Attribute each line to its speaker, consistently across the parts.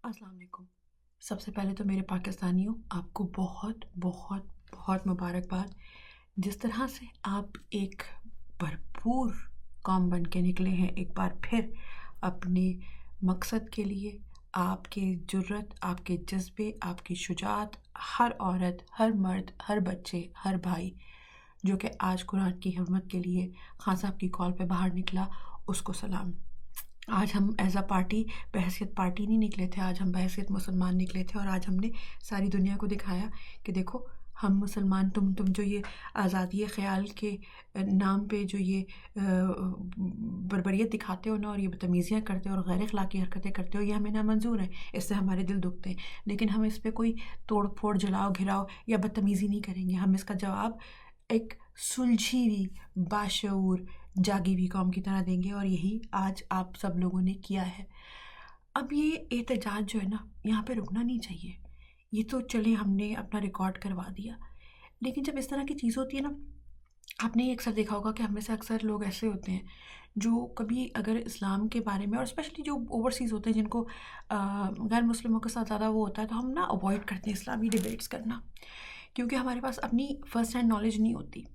Speaker 1: अस्सलाम वालेकुम। सबसे पहले तो मेरे पाकिस्तानियों, आपको बहुत बहुत बहुत मुबारकबाद। जिस तरह से आप एक भरपूर कौम बन के निकले हैं एक बार फिर अपने मकसद के लिए, आपके जुर्रत, आपके जज्बे, आपकी शुजाअत, हर औरत, हर मर्द, हर बच्चे, हर भाई जो कि आज कुरान की हिम्मत के लिए खान साहब की कॉल पे बाहर निकला, उसको सलाम। आज हम एज़ अ पार्टी बहैसियत पार्टी नहीं निकले थे, आज हम बहैसियत मुसलमान निकले थे और आज हमने सारी दुनिया को दिखाया कि देखो हम मुसलमान, तुम जो ये आज़ादी ख़याल के नाम पे जो ये बर्बरियत दिखाते हो ना, और ये बदतमीज़ियाँ करते हो और गैर अखलाकी हरकतें करते हो, ये हमें नामंजूर है। इससे हमारे दिल दुखते हैं, लेकिन हम इस पे कोई तोड़ फोड़, जलाओ घिराओ या बदतमीज़ी नहीं करेंगे। हम इसका जवाब एक सुलझी हुई, बाशऊर, जागी हुई कौम की तरह देंगे, और यही आज आप सब लोगों ने किया है। अब ये एहतजाज जो है ना, यहाँ पे रुकना नहीं चाहिए। ये तो चले हमने अपना रिकॉर्ड करवा दिया, लेकिन जब इस तरह की चीज़ होती है ना, आपने ये अक्सर देखा होगा कि हम में से अक्सर लोग ऐसे होते हैं जो कभी अगर इस्लाम के बारे में, और स्पेशली जो ओवरसीज़ होते हैं जिनको गैर मुस्लिमों के साथ ज़्यादा वो होता है, तो हम ना अवॉइड करते हैं इस्लामी डिबेट्स करना, क्योंकि हमारे पास अपनी फ़र्स्ट हैंड नॉलेज नहीं होती।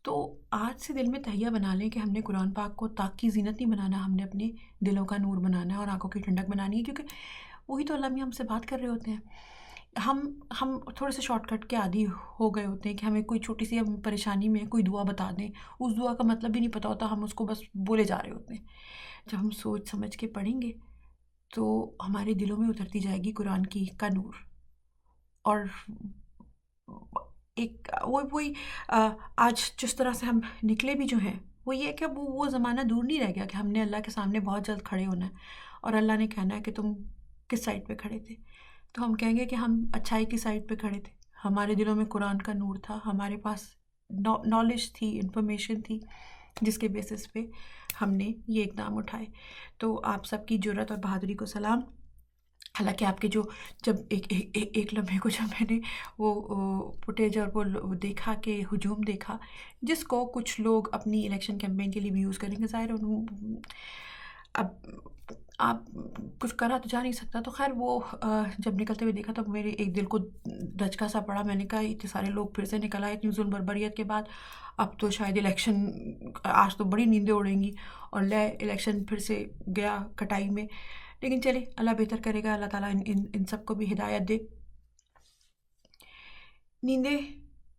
Speaker 1: तो आज से दिल में तहिया बना लें कि हमने कुरान पाक को ताक की ज़ीनत नहीं बनाना, हमने अपने दिलों का नूर बनाना है और आंखों की ठंडक बनानी है, क्योंकि वही तो अल्लाह मियाँ हमसे बात कर रहे होते हैं। हम थोड़े से शॉर्टकट के आदी हो गए होते हैं कि हमें कोई छोटी सी हम परेशानी में कोई दुआ बता दें, उस दुआ का मतलब भी नहीं पता होता, हम उसको बस बोले जा रहे होते हैं। जब हम सोच समझ के पढ़ेंगे तो हमारे दिलों में उतरती जाएगी कुरान की का नूर। और एक वही आज जिस तरह से हम निकले भी जो हैं, वो ये है कि अब वो ज़माना दूर नहीं रह गया कि हमने अल्लाह के सामने बहुत जल्द खड़े होना है और अल्लाह ने कहना है कि तुम किस साइड पे खड़े थे। तो हम कहेंगे कि हम अच्छाई की साइड पे खड़े थे, हमारे दिलों में कुरान का नूर था, हमारे पास नॉलेज थी, इंफॉर्मेशन थी, जिसके बेसिस पे हमने ये इकदाम उठाए। तो आप सबकी जुर्रत और बहादुरी को सलाम। हालाँकि आपके जो जब एक लम्हे को जब मैंने वो फुटेज और वो देखा कि हुजूम देखा, जिसको कुछ लोग अपनी इलेक्शन कैंपेन के लिए भी यूज़ करेंगे, ज़ाहिर है अब आप कुछ करा तो जा नहीं सकता। तो ख़ैर वो जब निकलते हुए देखा तो मेरे एक दिल को धचका सा पड़ा। मैंने कहा इतने सारे लोग फिर से निकल आए इतनी जुल्म बर्बरियत के बाद, अब तो शायद इलेक्शन आज तो बड़ी नींदें उड़ेंगी और ले इलेक्शन फिर से गया कटाई में। लेकिन चले, अल्लाह बेहतर करेगा, अल्लाह ताला इन इन इन सबको भी हिदायत दे। नींदें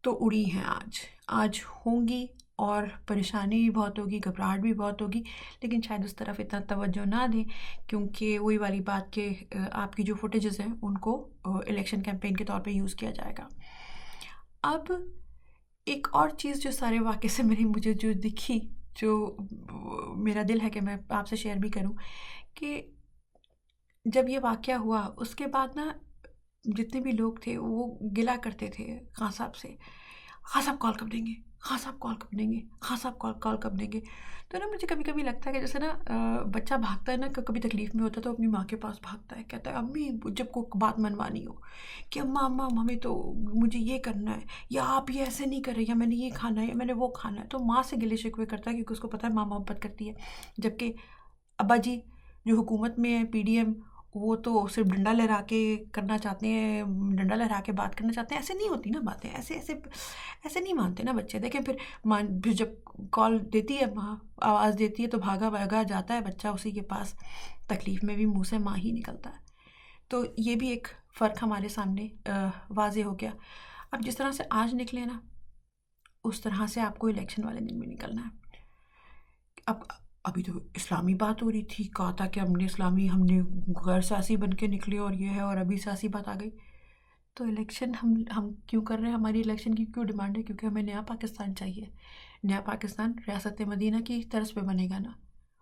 Speaker 1: तो उड़ी हैं आज होंगी, और परेशानी भी बहुत होगी, घबराहट भी बहुत होगी, लेकिन शायद उस तरफ इतना तवज्जो ना दें, क्योंकि वही वाली बात कि आपकी जो फुटेजेस हैं उनको इलेक्शन कैंपेन के तौर पे यूज़ किया जाएगा। अब एक और चीज़ जो सारे वाक़े से मुझे जो दिखी, जो मेरा दिल है कि मैं आपसे शेयर भी करूँ, कि जब ये वाक़या हुआ उसके बाद ना जितने भी लोग थे वो गिला करते थे खां साहब से, खां साहब कॉल कब देंगे, खां साहब कॉल कब देंगे, खां साहब कॉल कॉल कब देंगे। तो ना मुझे कभी कभी लगता है कि जैसे ना बच्चा भागता है ना, कभी तकलीफ़ में होता है तो अपनी माँ के पास भागता है, कहता है अम्मी, जब कोई बात मनवानी हो कि अम्मा अम्मा हमें तो मुझे ये करना है, या आप ये ऐसे नहीं कर रहे, या मैंने ये खाना है, या मैंने वो खाना है, तो माँ से गिले शिकवे करता है, क्योंकि उसको पता है माँ मोहब्बत करती है। जबकि अब्बा जी जो हुकूमत में है, पीडीएम, वो तो सिर्फ डंडा लहरा के करना चाहते हैं, डंडा लहरा के बात करना चाहते हैं। ऐसे नहीं होती ना बातें, ऐसे ऐसे ऐसे नहीं मानते ना बच्चे। देखें फिर मान फिर जब कॉल देती है माँ, आवाज़ देती है, तो भागा भागा जाता है बच्चा उसी के पास, तकलीफ़ में भी मुंह से माँ ही निकलता है। तो ये भी एक फ़र्क हमारे सामने वाज़े हो गया। अब जिस तरह से आज निकले ना, उस तरह से आपको इलेक्शन वाले दिन भी निकलना है। अब अभी तो इस्लामी बात हो रही थी, कहा था कि हमने गैर सियासी बन के निकले और ये है, और अभी सियासी बात आ गई। तो इलेक्शन हम क्यों कर रहे हैं, हमारी इलेक्शन की क्यों डिमांड है? क्योंकि हमें नया पाकिस्तान चाहिए। नया पाकिस्तान रियासत मदीना की तर्ज पे बनेगा ना,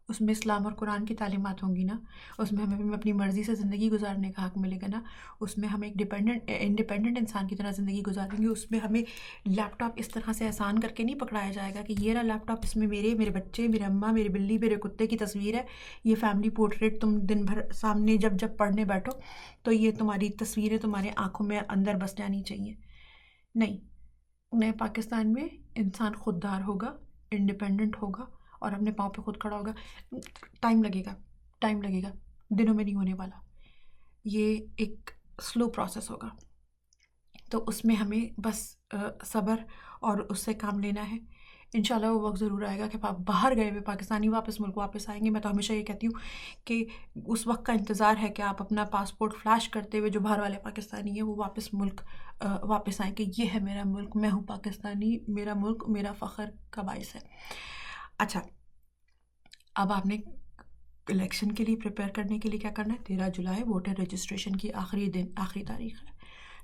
Speaker 1: उसमें इस्लाम और कुरान की तालीमात होंगी ना, उसमें हमें अपनी मर्ज़ी से ज़िंदगी गुजारने का हक़ मिलेगा ना, उसमें हम एक इंडिपेंडेंट इंसान की तरह ज़िंदगी गुजारेंगे। उसमें हमें लैपटॉप इस तरह से एहसान रहा नहीं पकड़ाया जाएगा कि ये रहा लैपटॉप, इसमें मेरे बच्चे, मेरे अम्मा, मेरी बिल्ली, मेरे कुत्ते की तस्वीर है, ये फैमिली पोर्ट्रेट तुम दिन भर सामने जब जब पढ़ने बैठो तो ये तुम्हारी तस्वीरें तुम्हारे आँखों में अंदर बस जानी चाहिए। नहीं, नए पाकिस्तान में इंसान खुददार होगा, इंडिपेंडेंट होगा और अपने पाँव पे खुद खड़ा होगा। टाइम लगेगा, टाइम लगेगा, दिनों में नहीं होने वाला। ये एक स्लो प्रोसेस होगा, तो उसमें हमें बस सब्र और उससे काम लेना है। इंशाल्लाह वो वक्त ज़रूर आएगा कि बाहर गए हुए पाकिस्तानी वापस मुल्क वापस आएंगे। मैं तो हमेशा ये कहती हूँ कि उस वक्त का इंतज़ार है कि आप अपना पासपोर्ट फ्लैश करते हुए जो बाहर वाले पाकिस्तानी है वो वापस मुल्क वापस आएँ कि ये है मेरा मुल्क, मैं हूँ पाकिस्तानी, मेरा मुल्क मेरा फ़ख्र का बाइस है। अच्छा, अब आपने इलेक्शन के लिए प्रिपेयर करने के लिए क्या करना है? 13 जुलाई वोटर रजिस्ट्रेशन की आखिरी तारीख है,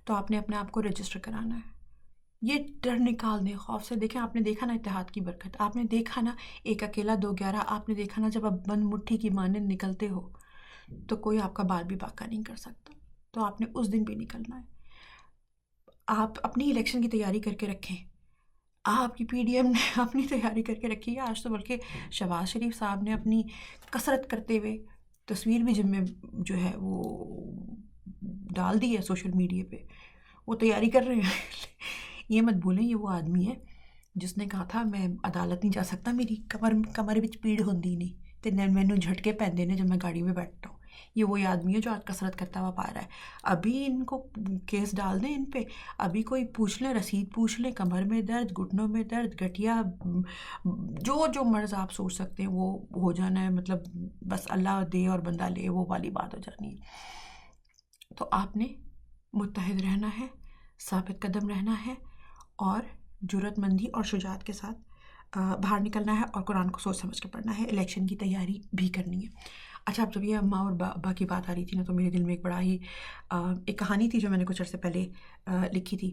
Speaker 1: तो आपने अपने आप को रजिस्टर कराना है। ये डर निकाल दें, खौफ से। देखें, आपने देखा ना इत्तेहाद की बरकत, आपने देखा ना एक अकेला 2-11, आपने देखा ना जब आप बंद मुट्ठी की मानंद निकलते हो तो कोई आपका बाल भी बाका नहीं कर सकता। तो आपने उस दिन भी निकलना है। आप अपनी इलेक्शन की तैयारी करके रखें, आपकी पीडीएम ने अपनी तैयारी करके रखी है। आज तो बल्कि शहबाज शरीफ साहब ने अपनी कसरत करते हुए तस्वीर भी जिम में जो है वो डाल दी है सोशल मीडिया पे, वो तैयारी कर रहे हैं। ये मत भूलें, ये वो आदमी है जिसने कहा था मैं अदालत नहीं जा सकता, मेरी कमर विच पीड़ होंदी नहीं ते मैनू झटके पैंदे ने जब मैं गाड़ी में बैठता हूँ। ये वही आदमी है जो आज कसरत करता हुआ पा रहा है। अभी इनको केस डाल दें इन पे, अभी कोई पूछ लें, रसीद पूछ लें, कमर में दर्द, घुटनों में दर्द, गठिया, जो जो मर्ज़ आप सोच सकते हैं वो हो जाना है। मतलब बस अल्लाह दे और बंदा ले, वो वाली बात हो जानी है। तो आपने मुत्तहिद रहना है, साबित कदम रहना है और जुर्रतमंदी और शुजात के साथ बाहर निकलना है और कुरान को सोच समझ के पढ़ना है। इलेक्शन की तैयारी भी करनी है। अच्छा, अब जब ये अम्मा और बाबा की बात आ रही थी ना, तो मेरे दिल में एक बड़ा ही एक कहानी थी जो मैंने कुछ अर्से पहले लिखी थी।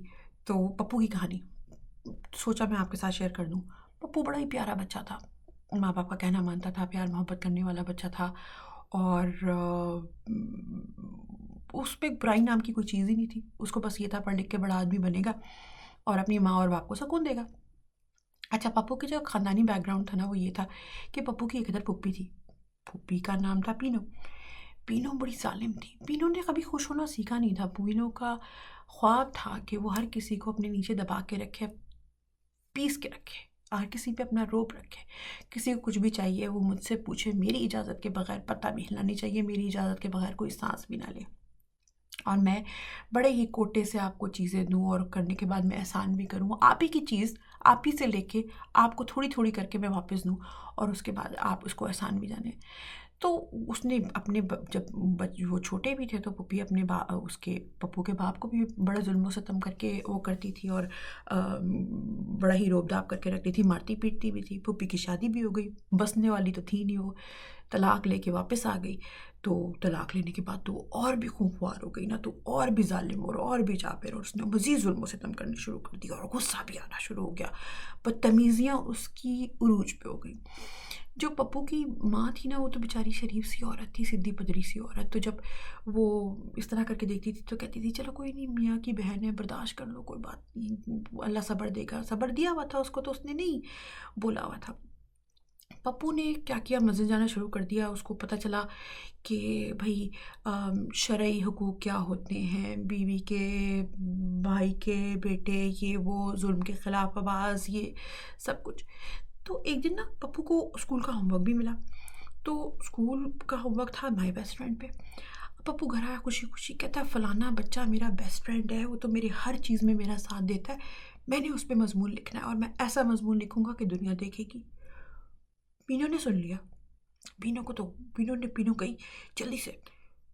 Speaker 1: तो पप्पू की कहानी सोचा मैं आपके साथ शेयर कर दूँ। पप्पू बड़ा ही प्यारा बच्चा था, माँ बाप का कहना मानता था, प्यार मोहब्बत करने वाला बच्चा था और उसमें बुराई नाम की कोई चीज़ ही नहीं थी। उसको बस ये था पढ़ लिख के बड़ा आदमी बनेगा और अपनी माँ और बाप को सुकून देगा। अच्छा, पप्पू की जो ख़ानदानी बैकग्राउंड था ना वो ये था कि पप्पू की एक इधर फूफी थी, फूफी का नाम था पीनू। पीनू बड़ी ज़ालिम थी। पीनू ने कभी खुश होना सीखा नहीं था। पीनू का ख्वाब था कि वो हर किसी को अपने नीचे दबा के रखे, पीस के रखे, हर किसी पे अपना रोब रखे। किसी को कुछ भी चाहिए वो मुझसे पूछे, मेरी इजाज़त के बगैर पत्ता भी हिलानी चाहिए, मेरी इजाज़त के बगैर कोई सांस भी ना ले, और मैं बड़े ही कोटे से आपको चीज़ें दूँ और करने के बाद मैं एहसान भी करूँ। आप ही की चीज़ आप ही से लेके आपको थोड़ी थोड़ी करके मैं वापस दूँ और उसके बाद आप उसको एहसान भी जाने। तो उसने अपने जब वो छोटे भी थे तो पुप्पी अपने उसके पप्पू के बाप को भी बड़ा जुल्म सितम करके वो करती थी और बड़ा ही रोब-दाब करके रखती थी, मारती पीटती भी थी। पुप्पी की शादी भी हो गई, बसने वाली तो थी नहीं वो, तलाक लेके वापस आ गई। तो तलाक लेने के बाद तो और भी खूंखार हो गई ना, तो और भी ज़ालिम और भी जाबिर, और उसने मज़ीद जुल्म सितम करने शुरू कर दिया और गुस्सा भी आना शुरू हो गया। बदतमीज़ियाँ उसकी उरूज पे हो गई। जो पप्पू की माँ थी ना वो तो बेचारी शरीफ सी औरत थी, सीधी पदरी सी औरत। तो जब वो इस तरह करके देखती थी तो कहती थी चलो कोई नहीं, मियाँ की बहन है, बर्दाश्त कर लो, कोई बात नहीं, अल्लाह सब्र देगा। सब्र दिया हुआ था उसको, तो उसने नहीं बोला हुआ था। पप्पू ने क्या किया, मस्जिद जाना शुरू कर दिया। उसको पता चला कि भाई शरई हुकूक क्या होते हैं, बीवी के, भाई के बेटे, ये वो, जुल्म के ख़िलाफ़ आवाज़, ये सब कुछ। तो एक दिन ना पप्पू को स्कूल का होमवर्क भी मिला। तो स्कूल का होमवर्क था माय बेस्ट फ्रेंड पे। पप्पू घर आया खुशी खुशी, कहता है फलाना बच्चा मेरा बेस्ट फ्रेंड है, वो तो मेरी हर चीज़ में मेरा साथ देता है, मैंने उस पर मजमून लिखना है और मैं ऐसा मजमून लिखूंगा कि दुनिया देखेगी। पीनू ने सुन लिया। पीनू कही जल्दी से,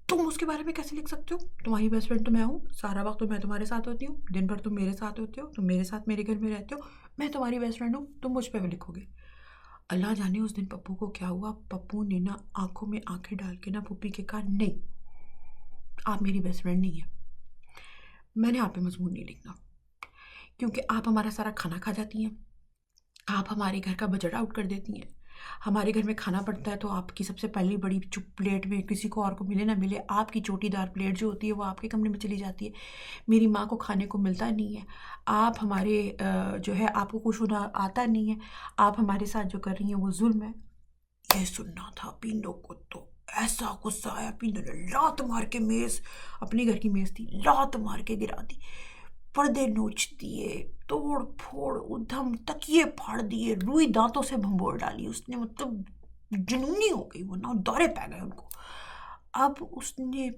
Speaker 1: तुम उसके बारे में कैसे लिख सकते हो, तुम्हारी बेस्ट फ्रेंड तो मैं हूँ, सारा वक्त तो मैं तुम्हारे साथ होती हूँ, दिन भर तुम मेरे साथ होते हो, तुम मेरे साथ मेरे घर में रहते हो, मैं तुम्हारी बेस्ट फ्रेंड हूँ, तुम मुझ पर भी लिखोगे। अल्लाह जाने उस दिन पप्पू को क्या हुआ। पप्पू ने ना आंखों में आंखें डाल के ना पुप्पी के कहा, नहीं, आप मेरी बेस्ट फ्रेंड नहीं है, मैंने आप पे मजबूर नहीं लिखना, क्योंकि आप हमारा सारा खाना खा जाती हैं, आप हमारे घर का बजट आउट कर देती हैं, हमारे घर में खाना पड़ता है तो आपकी सबसे पहली बड़ी चुप प्लेट में किसी को और को मिले ना मिले, आपकी चोटीदार प्लेट जो होती है वो आपके कमरे में चली जाती है, मेरी माँ को खाने को मिलता नहीं है, आप हमारे जो है आपको कुछ होना आता नहीं है, आप हमारे साथ जो कर रही हैं वो जुल्म है। ये सुनना था पीनू को, तो ऐसा गुस्सा आया, पीनू ने लात मार के मेज़, अपने घर की मेज़ थी, लात मार के गिरा दी, पर्दे नोच दिए, तोड़ फोड़ उधम, तकिए फाड़ दिए, रुई दांतों से भंबोर डाली उसने। मतलब जुनूनी हो गई वो ना, दौरे पै गए उनको। अब उसने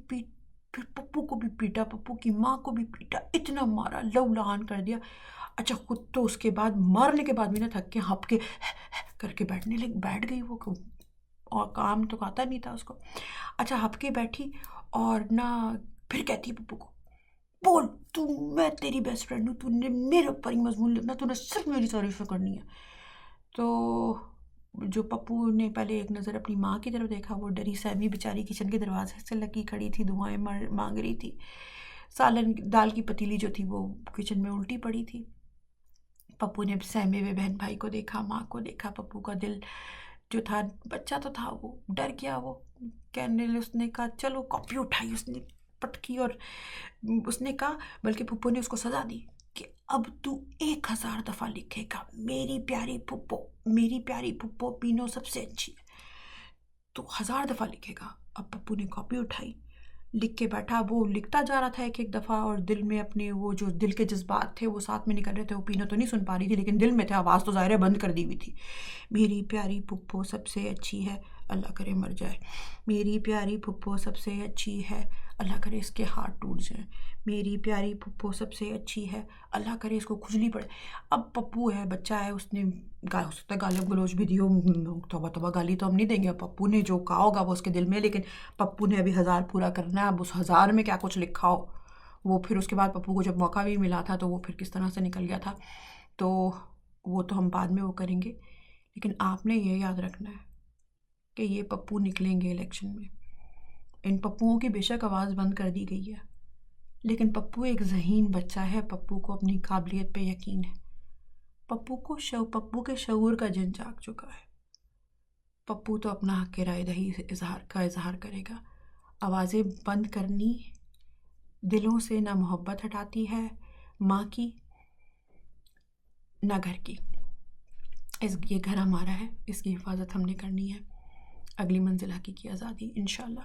Speaker 1: फिर पप्पू को भी पीटा, पप्पू की माँ को भी पीटा, इतना मारा, लहू-लहान कर दिया। अच्छा खुद तो उसके बाद मारने के बाद भी ना थक के हाँफ के करके बैठ गई वो, और काम तो आता नहीं था उसको। अच्छा हाँफ के बैठी और ना फिर कहती है पप्पू को, बोल तू, मैं तेरी बेस्ट फ्रेंड हूँ, तूने मेरे ऊपर ही मजबूर लगना, तूने सिर्फ मेरी तारीफ करनी है। तो जो पप्पू ने पहले एक नज़र अपनी माँ की तरफ देखा, वो डरी सहमी बेचारी किचन के दरवाजे से लगी खड़ी थी, दुआएं मांग रही थी। सालन दाल की पतीली जो थी वो किचन में उल्टी पड़ी थी। पप्पू ने सहमे हुए बहन भाई को देखा, माँ को देखा। पप्पू का दिल जो था, बच्चा तो था, वो डर गया। वो कहने उसने कहा चलो, कॉपी उठाई उसने पटकी, और उसने कहा, बल्कि पप्पू ने उसको सजा दी कि अब तू 1000 दफ़ा लिखेगा, मेरी प्यारी पुप्पो, मेरी प्यारी पुप्पो पीनो सबसे अच्छी है, तो 1000 दफ़ा लिखेगा। अब पप्पू ने कॉपी उठाई, लिख के बैठा। वो लिखता जा रहा था एक एक दफ़ा, और दिल में अपने वो जो दिल के जज्बात थे वो साथ में निकल रहे थे। वो पीनो तो नहीं सुन पा रही थी, लेकिन दिल में थे, आवाज़ तो ज़ाहिर है बंद कर दी हुई थी। मेरी प्यारी पुप्पो सबसे अच्छी है, अल्लाह करे मर जाए। मेरी प्यारी पुप्पो सबसे अच्छी है, अल्लाह करे इसके हाथ टूट जाए। मेरी प्यारी पुप्पो सबसे अच्छी है, अल्लाह करे इसको खुजली पड़े। अब पप्पू है, बच्चा है, उसने हो सकता है गालिब गलोच भी दी हो, तौबा तौबा, गाली तो हम नहीं देंगे। पप्पू ने जो कहा होगा वो उसके दिल में, लेकिन पप्पू ने अभी 1000 पूरा करना है। अब उस 1000 में क्या कुछ लिखा हो वो, फिर उसके बाद पप्पू को जब मौका भी मिला था तो वो फिर किस तरह से निकल गया था, तो वो तो हम बाद में वो करेंगे। लेकिन आपने ये याद रखना है कि ये पप्पू निकलेंगे इलेक्शन में। इन पप्पुओं की बेशक आवाज़ बंद कर दी गई है, लेकिन पप्पू एक ज़हीन बच्चा है। पप्पू को अपनी काबिलियत पे यकीन है। पप्पू के शऊर का जिन जाग चुका है। पप्पू तो अपना हक राय दही इजहार करेगा। आवाज़ें बंद करनी दिलों से ना मोहब्बत हटाती है, माँ की ना घर की। ये घर हमारा है, इसकी हिफाजत हमने करनी है। अगली मंजिल हकीकी आज़ादी इंशाल्लाह।